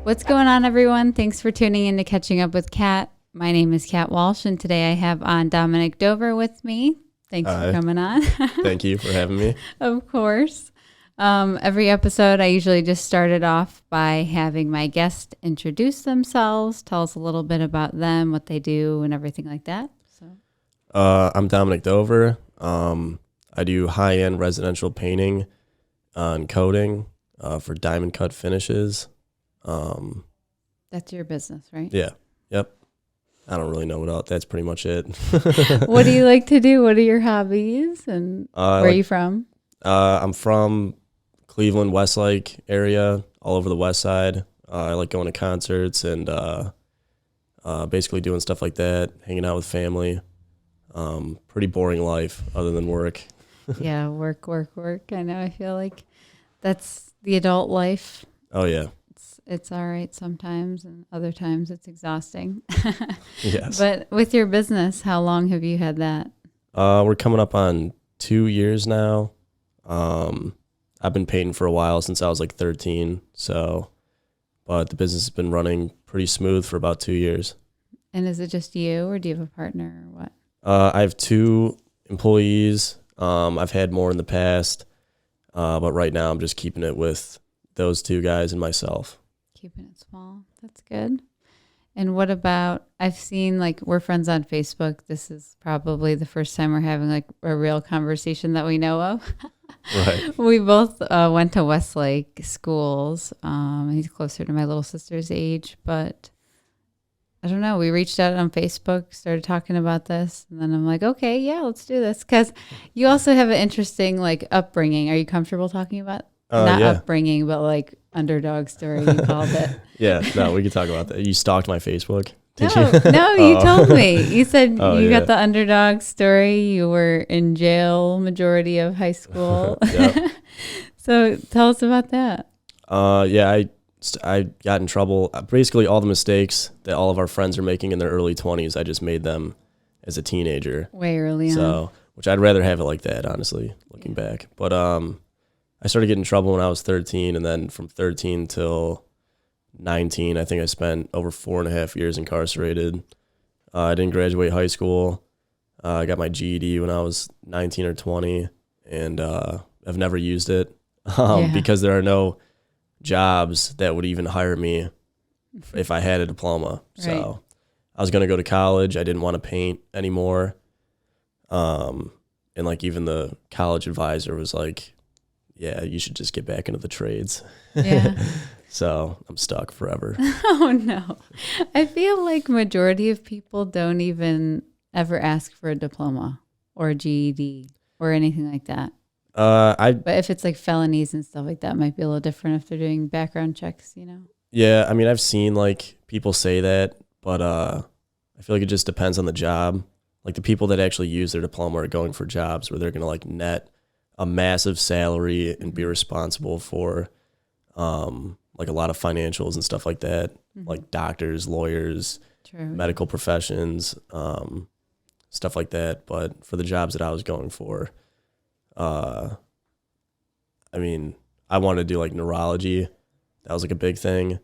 What's going on, everyone? Thanks for tuning in to Catching Up with Kat. My name is Kat Walsh, and today I have on Domenic Dover with me. Thanks for coming on. Thank you for having me. Of course. Every episode, I usually just start it off by having my guest introduce themselves, tell us a little bit about them, what they do, and everything like that. I'm Domenic Dover. I do high-end residential painting and coating for diamond cut finishes. That's your business, right? Yeah. Yep. I don't really know what else. That's pretty much it. What do you like to do? What are your hobbies? And where are you from? I'm from Cleveland, Westlake area, all over the west side. I like going to concerts and basically doing stuff like that, hanging out with family. Pretty boring life other than work. Yeah, work. I know. I feel like that's the adult life. Oh, yeah. It's all right sometimes, and other times it's exhausting. Yes. But with your business, how long have you had that? We're coming up on 2 years now. I've been painting for a while, since I was like 13. But the business has been running pretty smooth for about 2 years. And is it just you, or do you have a partner, or what? I have 2 employees. I've had more in the past, but right now I'm just keeping it with those 2 guys and myself. Keeping it small. That's good. And what about, I've seen, like, we're friends on Facebook. This is probably the first time we're having like a real conversation that we know of. Right. We both went to Westlake schools. He's closer to my little sister's age, but I don't know. We reached out on Facebook, started talking about this, and then I'm like, okay, yeah, let's do this. Because you also have an interesting, like, upbringing. Are you comfortable talking about? Not yeah. upbringing, but like underdog story, you called it. Yeah, no, we could talk about that. You stalked my Facebook, did No, you? no, you told me. You said you yeah. got the underdog story. You were in jail majority of high school. Yep. So tell us about that. Yeah, I got in trouble. Basically, all the mistakes that all of our friends are making in their early 20s, I just made them as a teenager. Way early on. So, which I'd rather have it like that, honestly, looking back. But I started getting in trouble when I was 13, and then from 13 till 19, I think I spent over 4.5 years incarcerated. I didn't graduate high school. I got my GED when I was 19 or 20, and I've never used it because there are no jobs that would even hire me if I had a diploma. Right. So I was going to go to college. I didn't want to paint anymore. And like even the college advisor was like, yeah, you should just get back into the trades. Yeah. So I'm stuck forever. Oh, no. I feel like majority of people don't even ever ask for a diploma or a GED or anything like that. But if it's like felonies and stuff like that, it might be a little different if they're doing background checks, you know? Yeah, I mean, I've seen like people say that, but I feel like it just depends on the job. Like the people that actually use their diploma are going for jobs where they're going to like net a massive salary and be responsible for like a lot of financials and stuff like that, like doctors, lawyers, medical professions, stuff like that. But for the jobs that I was going for, I mean, I wanted to do like neurology. That was like a big thing,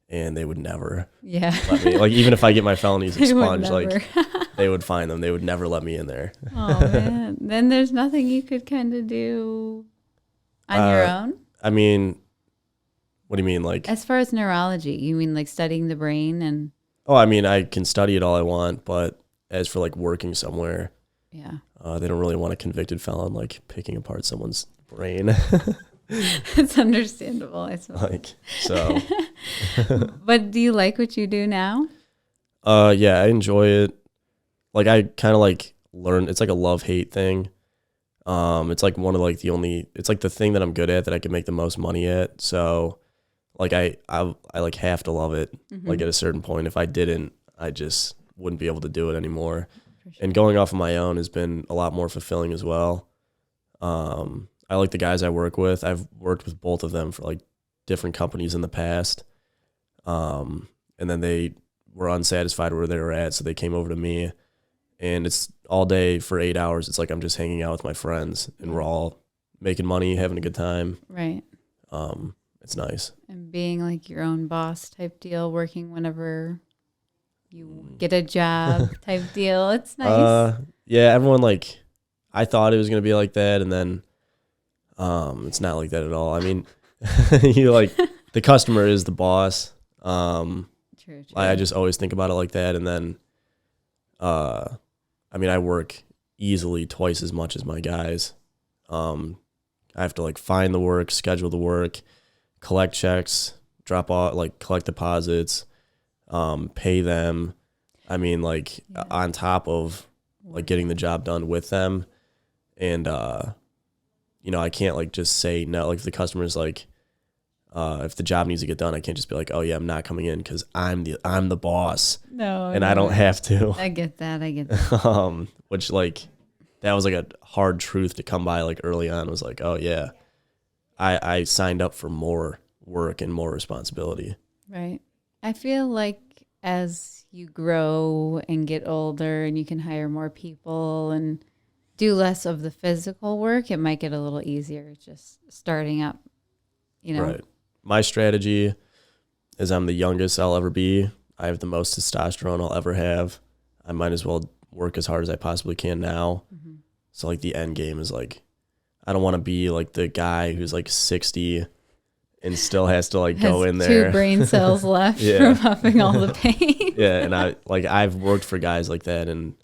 and they would never let me. Like even if I get my felonies expunged, like they would find them. They would never let me in there. Oh man! Then there's nothing you could kind of do on your own. I mean, what do you mean, like as far as neurology? You mean like studying the brain and? Oh, I mean, I can study it all I want, but as for like working somewhere, yeah, they don't really want a convicted felon like picking apart someone's brain. It's understandable, I suppose. Like so. But do you like what you do now? Yeah, I enjoy it. Like I kind of like learn. It's like a love-hate thing. It's like one of like it's like the thing that I'm good at that I can make the most money at. So like I like have to love it. Like at a certain point, if I didn't, I just wouldn't be able to do it anymore. Sure. And going off on my own has been a lot more fulfilling as well. I like the guys I work with. I've worked with both of them for like different companies in the past. And then they were unsatisfied where they were at, so they came over to me. And it's all day for 8 hours. It's like I'm just hanging out with my friends, and we're all making money, having a good time. Right. it's nice. And being like your own boss type deal, working whenever you get a job type deal. It's nice. Yeah, everyone like, I thought it was gonna be like that, and then it's not like that at all. I mean, you like the customer is the boss. True. I just always think about it like that, and then I mean, I work easily twice as much as my guys. I have to like find the work, schedule the work, collect checks, drop off, like collect deposits, pay them. I mean, like on top of like getting the job done with them. And, you know, I can't like just say no. Like if the customer's like, if the job needs to get done, I can't just be like, oh yeah, I'm not coming in because I'm the boss. No. And I don't have to. I get that. Which like, that was like a hard truth to come by like early on. It was like, oh yeah, I signed up for more work and more responsibility. Right. I feel like as you grow and get older and you can hire more people and do less of the physical work, it might get a little easier just starting up, you know. Right. My strategy is I'm the youngest I'll ever be. I have the most testosterone I'll ever have. I might as well work as hard as I possibly can now. Mm-hmm. So like the end game is like, I don't want to be like the guy who's like 60 and still has to like go in there. 2 brain cells left from huffing all the pain. Yeah, and I've worked for guys like that, and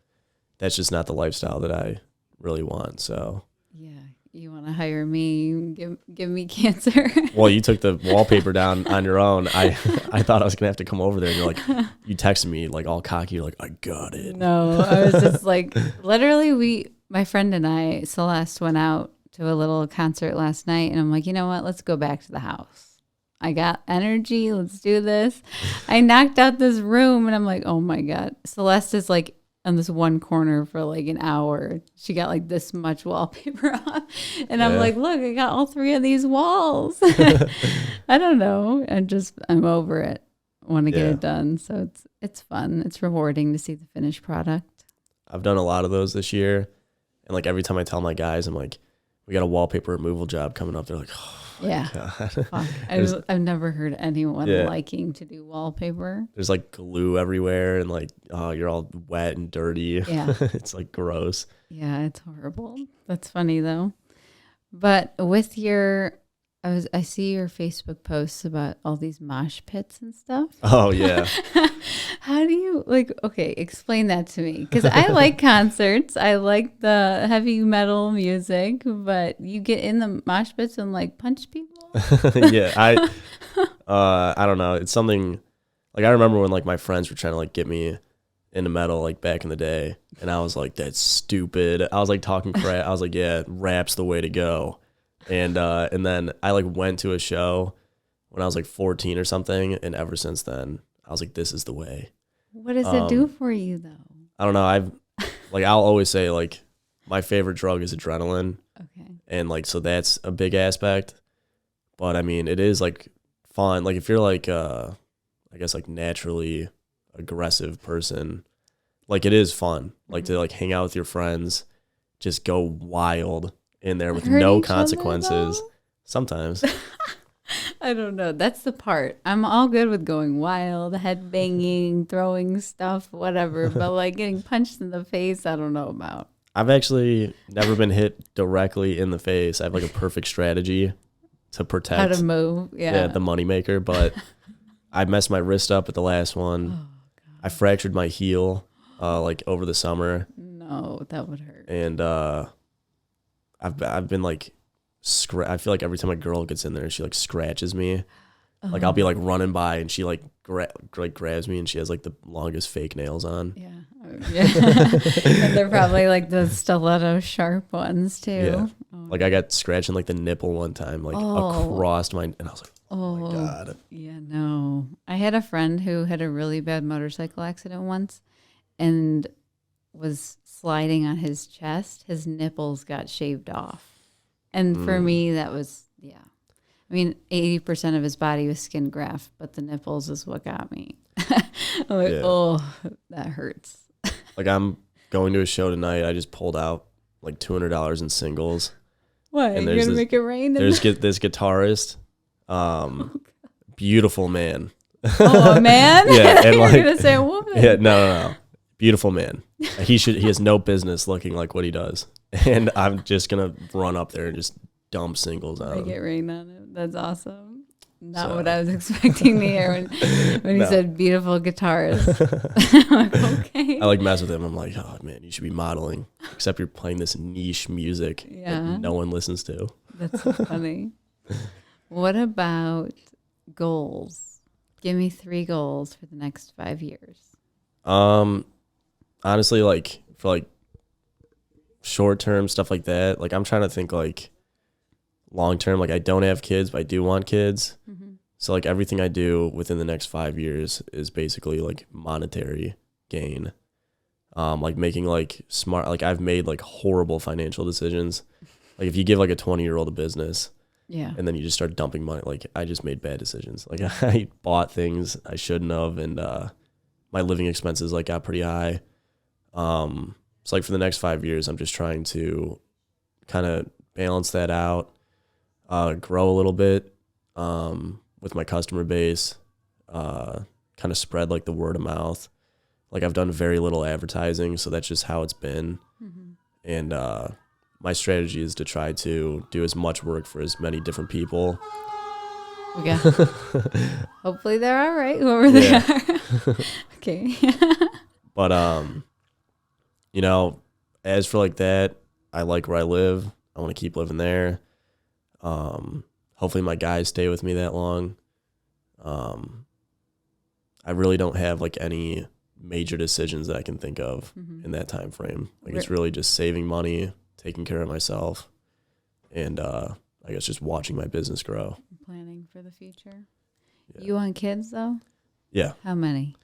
that's just not the lifestyle that I really want. So yeah, you want to hire me? Give me cancer. Well, you took the wallpaper down on your own. I thought I was gonna have to come over there, and you're like, you texted me like all cocky. You're like, I got it. No, I was just like, literally, my friend and I, Celeste, went out to a little concert last night, and I'm like, you know what? Let's go back to the house. I got energy. Let's do this. I knocked out this room, and I'm like, oh my God. Celeste is like on this one corner for like an hour. She got like this much wallpaper on. And I'm like, look, I got all 3 of these walls. I don't know. I'm over it. Want to get it done. So it's fun. It's rewarding to see the finished product. I've done a lot of those this year. And like every time I tell my guys, I'm like, we got a wallpaper removal job coming up. They're like, oh my God. I've never heard anyone liking to do wallpaper. There's like glue everywhere, and like, oh, you're all wet and dirty. Yeah. It's like gross. Yeah, it's horrible. That's funny though. But with I see your Facebook posts about all these mosh pits and stuff. Oh yeah. How do you okay, explain that to me. Because I like concerts. I like the heavy metal music, but you get in the mosh pits and like punch people? Yeah. I don't know. It's something like I remember when like my friends were trying to like get me into metal like back in the day, and I was like, that's stupid. I was like talking crap. I was like, yeah, rap's the way to go. And then I like went to a show when I was like 14 or something, and ever since then I was like, this is the way. What does it do for you though? I don't know. I'll always say like my favorite drug is adrenaline. Okay. And like, so that's a big aspect. But I mean, it is like fun. Like if you're like, I guess like naturally aggressive person, like it is fun. Like to like hang out with your friends, just go wild in there with no consequences. Sometimes. I don't know. That's the part. I'm all good with going wild, head banging, throwing stuff, whatever. But like getting punched in the face, I don't know about. I've actually never been hit directly in the face. I have like a perfect strategy to protect. How to move. Yeah. The moneymaker. But I messed my wrist up at the last one. Oh, God. I fractured my heel like over the summer. No, that would hurt. And I've been like, I feel like every time a girl gets in there, she like scratches me. Like I'll be like running by, and she like grabs me, and she has like the longest fake nails on. Yeah. And they're probably like the stiletto sharp ones too. Yeah. Like I got scratched in like the nipple one time, like across and I was like, oh my God. Yeah, no. I had a friend who had a really bad motorcycle accident once and was sliding on his chest. His nipples got shaved off. And for me, that was, I mean, 80% of his body was skin graft, but the nipples is what got me. I'm like, oh, that hurts. Like I'm going to a show tonight. I just pulled out like $200 in singles. What? You're going to make it rain? There's this guitarist. Beautiful man. Oh, a man? Yeah, and You're like, gonna say a woman. yeah, no. Beautiful man. He has no business looking like what he does. And I'm just gonna run up there and just dump singles on I him. get rain on it. That's awesome. Not So. what I was expecting to hear when he No. said beautiful guitarist. I'm like, okay. I like mess with him. I'm like, oh man, you should be modeling. Except you're playing this niche music Yeah. that no one listens to. That's so funny. What about goals? Give me 3 goals for the next 5 years. Honestly, like for like short term stuff like that, like I'm trying to think like long term. Like I don't have kids, but I do want kids. Mm-hmm. So like everything I do within the next 5 years is basically like monetary gain. Like making like smart, like I've made like horrible financial decisions. Like if you give like a 20-year-old a business, Yeah. and then you just start dumping money, like I just made bad decisions. Like I bought things I shouldn't have, and my living expenses like got pretty high. So like for the next 5 years, I'm just trying to kind of balance that out, grow a little bit with my customer base, kind of spread like the word of mouth. Like I've done very little advertising, so that's just how it's been. Mm-hmm. And my strategy is to try to do as much work for as many different people. Okay. Hopefully they're all right, whoever they Yeah. are. Okay. But you know, as for like that, I like where I live. I want to keep living there. Hopefully my guys stay with me that long. I really don't have like any major decisions that I can think of in that time frame. Like it's really just saving money, taking care of myself, and I guess just watching my business grow. Planning for the future. Yeah. You want kids though? Yeah. How many?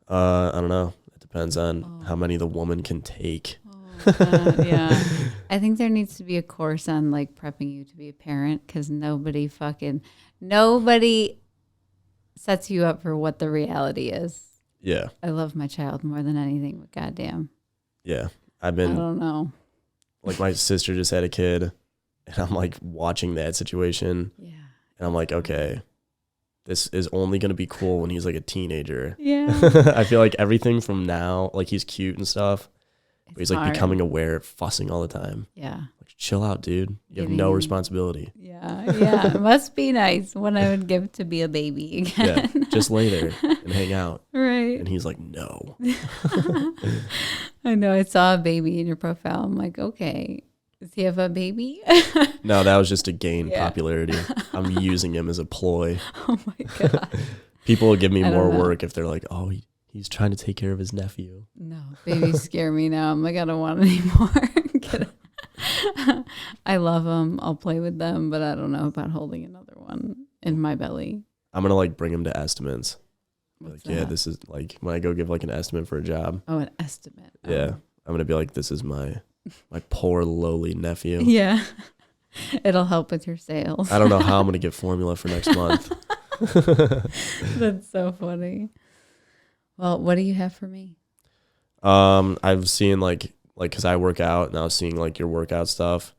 I don't know. It depends on how many the woman can take. Yeah. I think there needs to be a course on like prepping you to be a parent, because nobody sets you up for what the reality is. Yeah. I love my child more than anything, but goddamn. Yeah. I don't know. Like my sister just had a kid, and I'm like watching that situation. Yeah. And I'm like, okay, this is only going to be cool when he's like a teenager. Yeah. I feel like everything from now, like he's cute and stuff, but he's like hard. becoming aware, fussing all the time. Yeah. Like, chill out, dude. You have no responsibility. Yeah. Yeah. It must be nice when I would give to be a baby again. Yeah. Just lay there and hang out. Right. And he's like, no. I know. I saw a baby in your profile. I'm like, okay. Does he have a baby? No, that was just to gain popularity. I'm using him as a ploy. Oh my God. People will give me I don't more know. work if they're like, oh, he's trying to take care of his nephew. No, babies scare me now. I'm like, I don't want any more. I love them. I'll play with them, but I don't know about holding another one in my belly. I'm going to like bring him to estimates. What's Like, yeah, that? this is like when I go give like an estimate for a job. Oh, an estimate. Yeah. I'm going to be like, this is my poor lowly nephew. Yeah. It'll help with your sales. I don't know how I'm going to get formula for next month. That's so funny. Well, what do you have for me? I've seen like because I work out, and I was seeing like your workout stuff,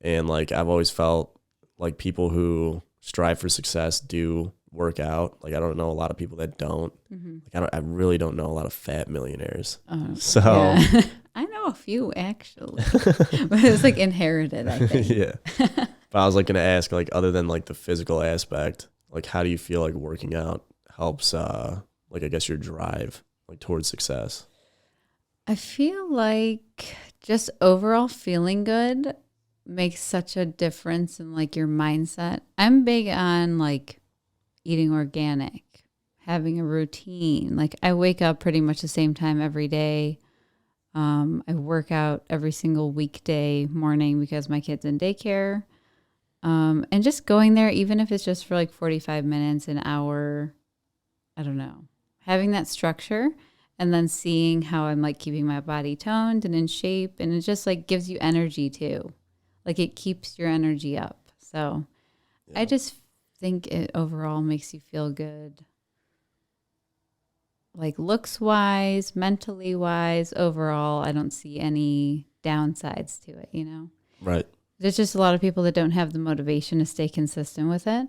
and like I've always felt like people who strive for success do work out. Like I don't know a lot of people that don't. Mm-hmm. Like I really don't know a lot of fat millionaires. So yeah. I know a few actually, but it's like inherited, I think. yeah. But I was like going to ask, like, other than like the physical aspect, like how do you feel like working out helps like I guess your drive like towards success? I feel like just overall feeling good makes such a difference in like your mindset. I'm big on like eating organic, having a routine. Like I wake up pretty much the same time every day. I work out every single weekday morning because my kid's in daycare. And just going there, even if it's just for like 45 minutes, an hour, I don't know, having that structure and then seeing how I'm like keeping my body toned and in shape. And it just like gives you energy too. Like it keeps your energy up. So Yeah. I just think it overall makes you feel good. Like looks wise, mentally wise, overall, I don't see any downsides to it, you know? Right. There's just a lot of people that don't have the motivation to stay consistent with it.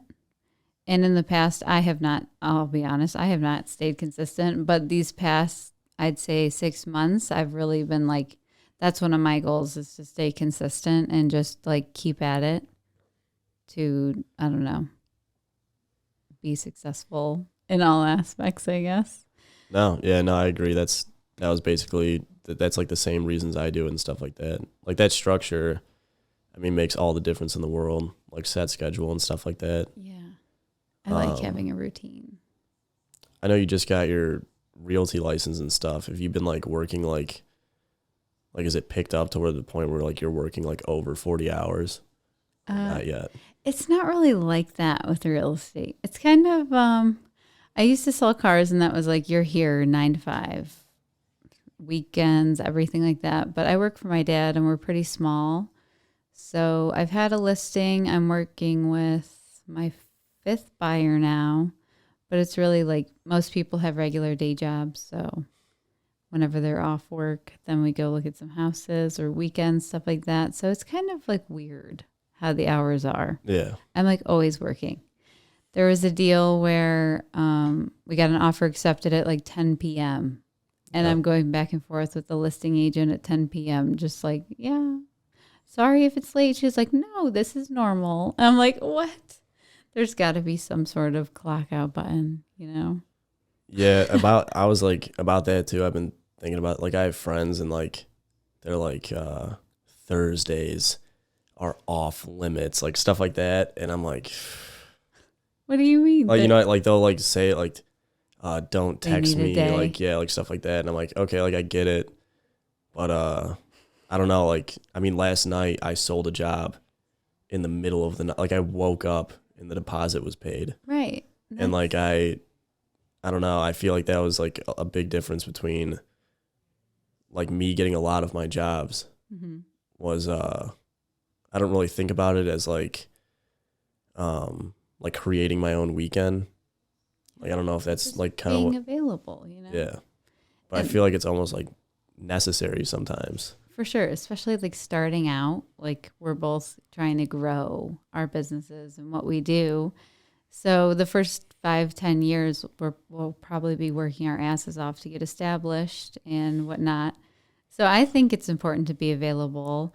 And in the past, I'll be honest, I have not stayed consistent. But these past, I'd say 6 months, I've really been like, that's one of my goals is to stay consistent and just like keep at it to, I don't know, be successful in all aspects, I guess. No, yeah, no, I agree. That was basically that's like the same reasons I do it and stuff like that. Like that structure, I mean, makes all the difference in the world. Like set schedule and stuff like that. Yeah. I like having a routine. I know you just got your realty license and stuff. Have you been like working like is it picked up to where the point where like you're working like over 40 hours? Not yet. It's not really like that with real estate. It's kind of I used to sell cars and that was like you're here 9 to 5, weekends, everything like that. But I work for my dad and we're pretty small. So I've had a listing. I'm working with my 5th buyer now, but it's really like most people have regular day jobs. So whenever they're off work, then we go look at some houses or weekends, stuff like that. So it's kind of like weird how the hours are. Yeah. I'm like always working. There was a deal where we got an offer accepted at like 10 p.m. And I'm going back and forth with the listing agent at 10 p.m. Just like, yeah, sorry if it's late. She's like, no, this is normal. I'm like, what? There's got to be some sort of clock out button, you know? Yeah, I was like about that too. I've been thinking about like I have friends and like they're like Thursdays are off limits, like stuff like that, and I'm like, what do you mean? like you know, like they'll like say like, don't text need a me, day. like yeah, like stuff like that, and I'm like, okay, like I get it, but I don't know, like I mean, last night I sold a job in the middle of the night, like I woke up and the deposit was paid, Right. and like I don't know, I feel like that was like a big difference between like me getting a lot of my jobs was I don't really think about it as like creating my own weekend. Like I don't know if that's Just like kind of being available, you know? yeah. But And I feel like it's almost like necessary sometimes. for sure, especially like starting out, like we're both trying to grow our businesses and what we do. So the first 5-10 years, we'll probably be working our asses off to get established and whatnot. So I think it's important to be available.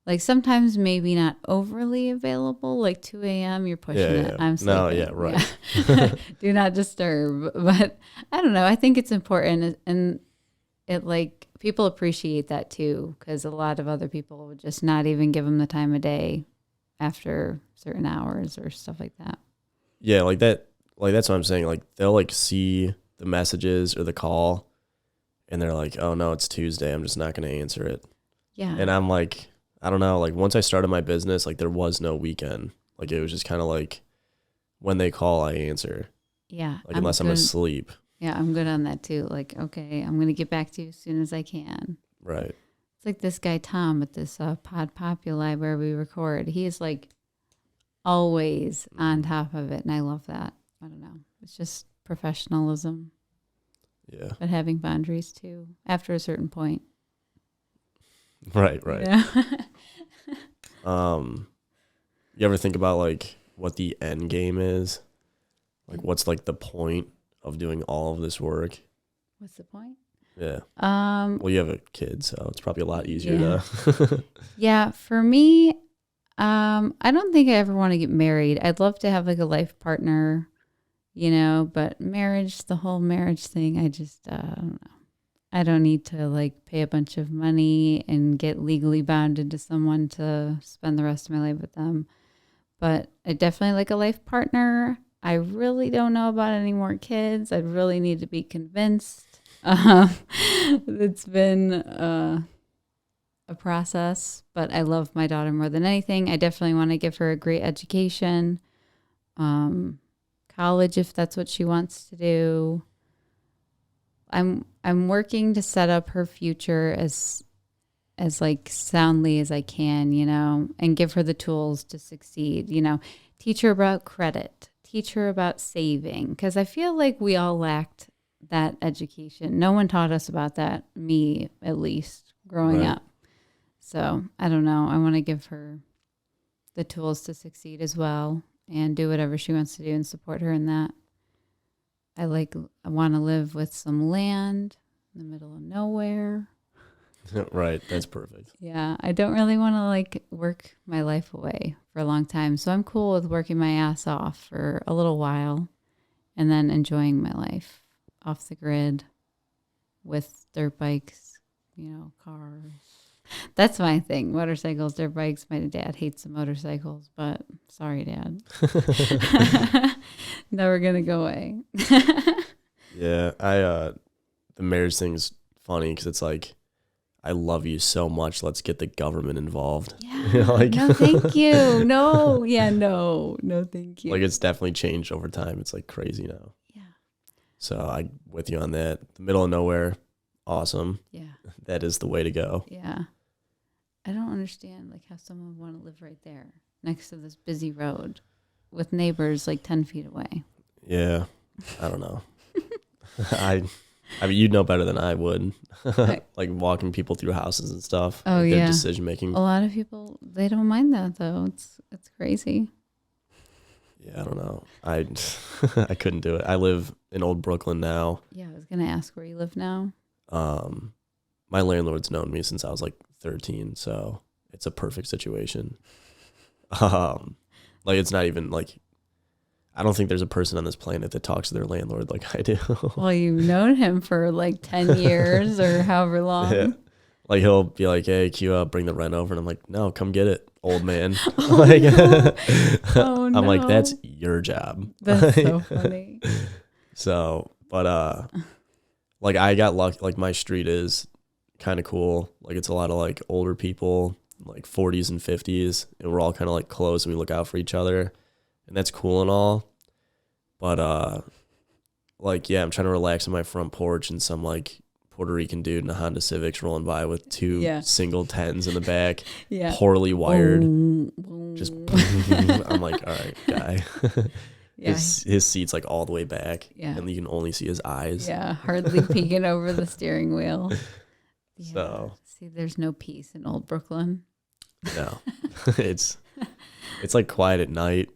Like sometimes maybe not overly available, like 2 a.m. you're pushing it. I'm sleeping. No, yeah, right. Yeah. Do not disturb. But I don't know. I think it's important, and it like people appreciate that too, because a lot of other people would just not even give them the time of day after certain hours or stuff like that. Yeah, like that. Like that's what I'm saying. Like they'll like see the messages or the call, and they're like, "Oh no, it's Tuesday. I'm just not going to answer it." Yeah. And I'm like, I don't know. Like once I started my business, like there was no weekend. Like it was just kind of like when they call, I answer. Yeah. Like unless I'm asleep. Yeah, I'm good on that too. Like, okay, I'm going to get back to you as soon as I can. Right. It's like this guy, Tom, at this Pod Populi where we record. He is like always on top of it. And I love that. I don't know. It's just professionalism, Yeah. but having boundaries too after a certain point. Right. Yeah. You ever think about like what the end game is? Like what's like the point of doing all of this work? What's the point? Yeah. Well, you have a kid, so it's probably a lot easier to. Yeah, for me, I don't think I ever want to get married. I'd love to have like a life partner, you know, but marriage, the whole marriage thing, I just, I don't know. I don't need to like pay a bunch of money and get legally bounded to someone to spend the rest of my life with them. But I definitely like a life partner. I really don't know about any more kids. I really need to be convinced. It's been a process, but I love my daughter more than anything. I definitely want to give her a great education, college if that's what she wants to do. I'm working to set up her future as like soundly as I can, you know, and give her the tools to succeed, you know, teach her about credit, teach her about saving, because I feel like we all lacked that education. No one taught us about that, me at least, growing up. So I don't know. I want to give her the tools to succeed as well. and do whatever she wants to do and support her in that. I want to live with some land in the middle of nowhere. Right. That's perfect. Yeah. I don't really want to like work my life away for a long time. So I'm cool with working my ass off for a little while and then enjoying my life off the grid with dirt bikes, cars. That's my thing. Motorcycles, dirt bikes. My dad hates the motorcycles, but sorry, Dad. Never going to go away. Yeah. The marriage thing's funny because it's like, I love you so much. Let's get the government involved. Yeah. Like, no, thank you. No. Yeah, no, thank you. Like, it's definitely changed over time. It's like crazy now. Yeah. So I'm with you on that. The middle of nowhere, awesome. Yeah. That is the way to go. Yeah. I don't understand like how someone would want to live right there next to this busy road with neighbors like 10 feet away. Yeah. I don't know. I mean, you'd know better than I would. Like walking people through houses and stuff. Oh, like yeah. Their decision making. A lot of people, they don't mind that though. It's crazy. Yeah, I don't know. I couldn't do it. I live in Old Brooklyn now. Yeah, I was going to ask where you live now. My landlord's known me since I was like 13, so it's a perfect situation. Like it's not even like, I don't think there's a person on this planet that talks to their landlord like I do. Well, you've known him for like 10 years or however long. Yeah. Like he'll be like, "Hey, Q, bring the rent over," and I'm like, "No, come get it, old man." Oh, like, no. Oh, no. I'm like, "That's your job." That's so funny. So, but like I got lucky. Like my street is kind of cool. Like it's a lot of like older people, like 40s and 50s, and we're all kind of like close and we look out for each other, and that's cool and all. But like yeah, I'm trying to relax on my front porch, and some like Puerto Rican dude in a Honda Civic's rolling by with two single 10s in the back, poorly wired. Just I'm like, all right, guy. His seat's like all the way back, and you can only see his eyes. Yeah, hardly peeking over the steering wheel. Yeah. So see, there's no peace in Old Brooklyn. No, it's like quiet at night.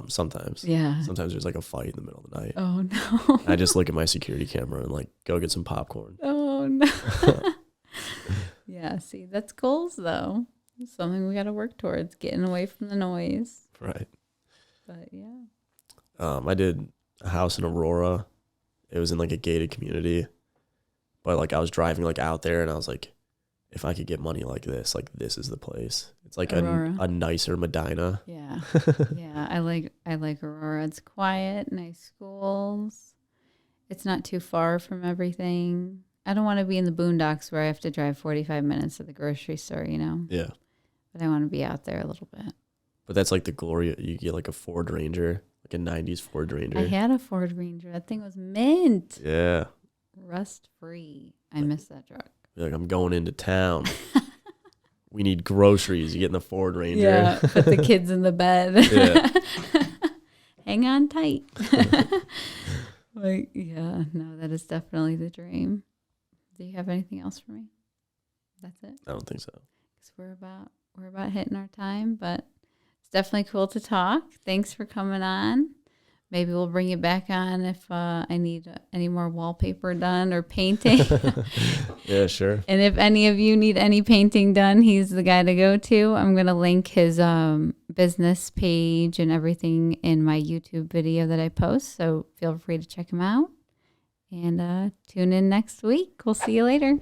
Sometimes. Yeah. Sometimes there's like a fight in the middle of the night. Oh no. I just look at my security camera and like go get some popcorn. Oh no. Yeah, see, that's goals though. It's something we got to work towards, getting away from the noise. Right. But yeah. I did a house in Aurora. It was in like a gated community. But like I was driving like out there and I was like, if I could get money like this is the place. It's like a nicer Medina. Yeah. Yeah. I like Aurora. It's quiet, nice schools. It's not too far from everything. I don't want to be in the boondocks where I have to drive 45 minutes to the grocery store, Yeah. But I want to be out there a little bit. But that's like the glory. You get like a Ford Ranger, like a 90s Ford Ranger. I had a Ford Ranger. That thing was mint. Yeah. Rust free. I miss that truck. You're like, I'm going into town. We need groceries. You get in the Ford Ranger. Yeah, put the kids in the bed. Yeah. Hang on tight. Like, yeah, no, that is definitely the dream. Do you have anything else for me? That's it? I don't think so. Because we're about hitting our time, but it's definitely cool to talk. Thanks for coming on. Maybe we'll bring you back on if I need any more wallpaper done or painting. Yeah, sure. And if any of you need any painting done, he's the guy to go to. I'm going to link his business page and everything in my YouTube video that I post. So feel free to check him out. And tune in next week. We'll see you later.